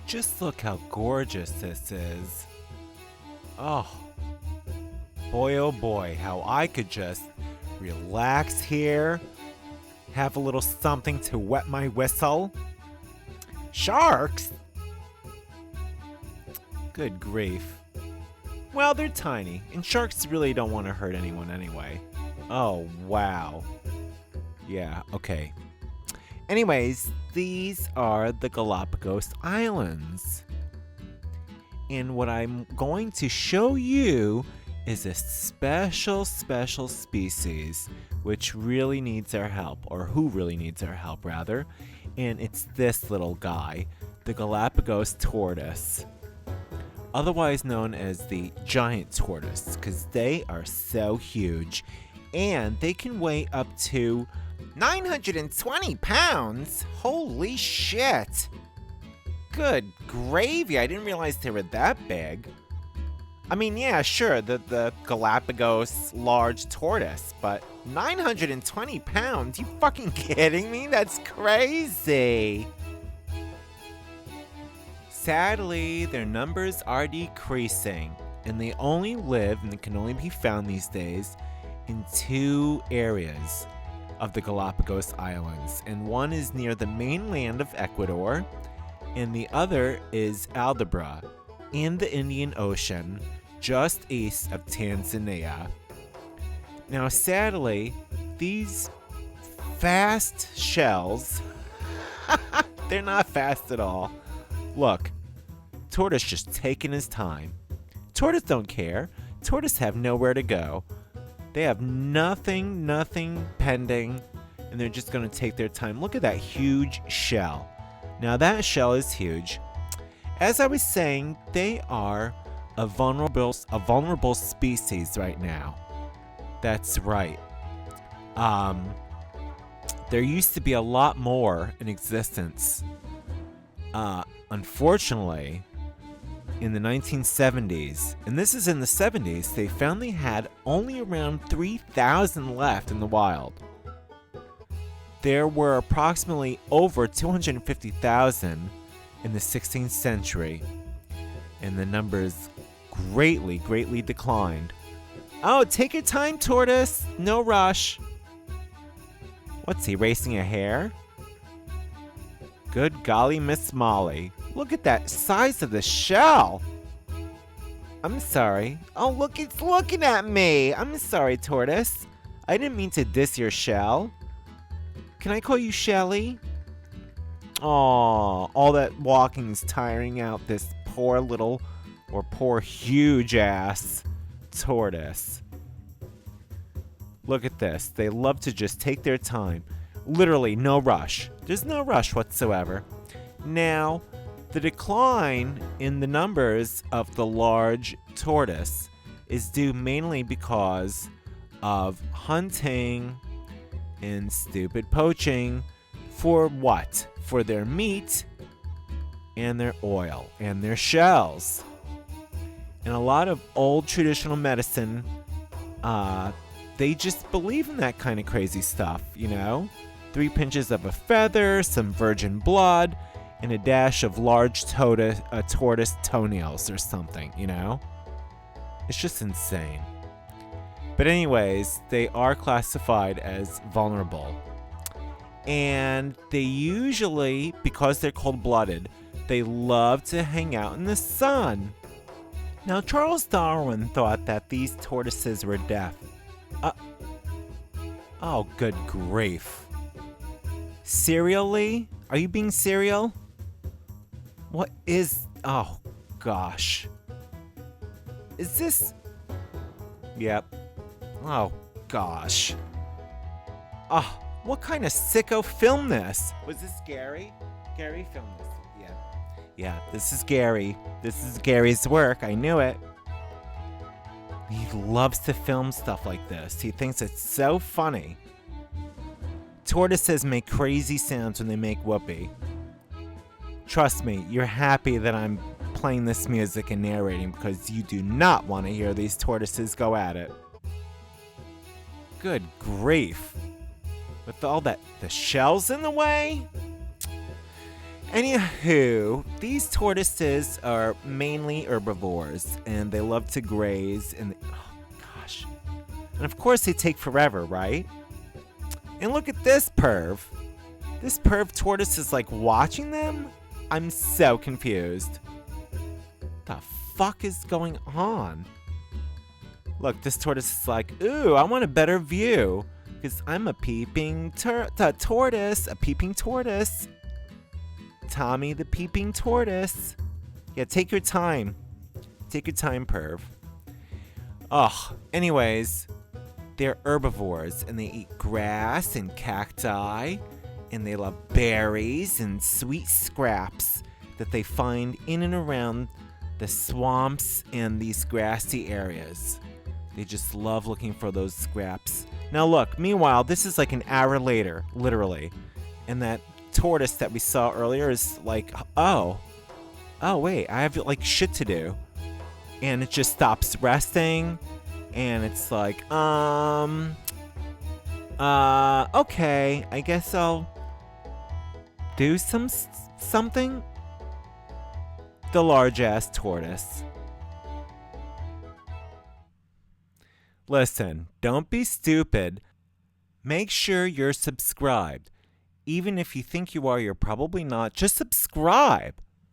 Just look how gorgeous this is. Oh, boy oh boy, how I could just relax here, have a little something to wet my whistle. Sharks? Good grief. Well, they're tiny, and sharks really don't want to hurt anyone anyway. Oh, wow. Yeah, okay. Anyways, these are the Galapagos Islands. And what I'm going to show you is a special species which really needs our help, or who really needs our help, rather. And it's this little guy, the Galapagos Tortoise. Otherwise known as the giant tortoise, because they are so huge. And they can weigh up to 920 pounds? Holy shit! Good gravy, I didn't realize they were that big. I mean, yeah, sure, the Galapagos large tortoise, but 920 pounds? You fucking kidding me? That's crazy! Sadly, their numbers are decreasing, and they only live, and they can only be found these days, in 2 areas of the Galapagos Islands, and one is near the mainland of Ecuador, and the other is Aldabra, in the Indian Ocean, just east of Tanzania. Now, sadly, these fast shells, they're not fast at all. Look, tortoise just taking his time. Tortoise don't care. Tortoise have nowhere to go. They have nothing pending, and they're just going to take their time. Look at that huge shell. Now that shell is huge. As I was saying, they are a vulnerable species right now. That's right. There used to be a lot more in existence. Unfortunately, in the 1970s, and this is in the 70s, they found they had only around 3,000 left in the wild. There were approximately over 250,000 in the 16th century, and the numbers greatly declined. Oh, take your time, tortoise. No rush. What's he, racing a hare? Good golly, Miss Molly. Look at that size of the shell. I'm sorry. Oh, look, it's looking at me. I'm sorry, tortoise. I didn't mean to diss your shell. Can I call you Shelly? Aw, all that walking's tiring out this poor little, or poor huge-ass tortoise. Look at this. They love to just take their time. Literally, no rush. There's no rush whatsoever. Now, the decline in the numbers of the large tortoise is due mainly because of hunting and stupid poaching. For what? For their meat and their oil and their shells. And a lot of old traditional medicine, they just believe in that kind of crazy stuff, you know? 3 pinches of a feather, some virgin blood, and a dash of large tortoise toenails or something, you know? It's just insane. But anyways, they are classified as vulnerable. And they usually, because they're cold-blooded, they love to hang out in the sun. Now, Charles Darwin thought that these tortoises were deaf. Oh, good grief. Serially? Are you being serial? What is... Oh, gosh. Is this... Yep. Oh, gosh. Oh, what kind of sicko filmed this? Was this Gary? Gary filmed this. Yeah. Yeah, this is Gary. This is Gary's work. I knew it. He loves to film stuff like this. He thinks it's so funny. Tortoises make crazy sounds when they make whoopee. Trust me, you're happy that I'm playing this music and narrating because you do not want to hear these tortoises go at it. Good grief. With all that, the shells in the way? Anywho, these tortoises are mainly herbivores, and they love to graze, and oh gosh. And of course they take forever, right? And look at this perv. This perv tortoise is like watching them? I'm so confused. What the fuck is going on? Look, this tortoise is like, ooh, I want a better view. Because I'm a peeping tortoise. A peeping tortoise. Tommy the peeping tortoise. Yeah, take your time. Take your time, perv. Ugh, anyways, they're herbivores and they eat grass and cacti and they love berries and sweet scraps that they find in and around the swamps and these grassy areas. They just love looking for those scraps. Now look, meanwhile, this is like an hour later, literally, and that tortoise that we saw earlier is like, oh wait, I have like shit to do. And it just stops resting and it's like, okay, I guess I'll do something. The large ass tortoise. Listen, don't be stupid. Make sure you're subscribed. Even if you think you are, you're probably not. Just subscribe.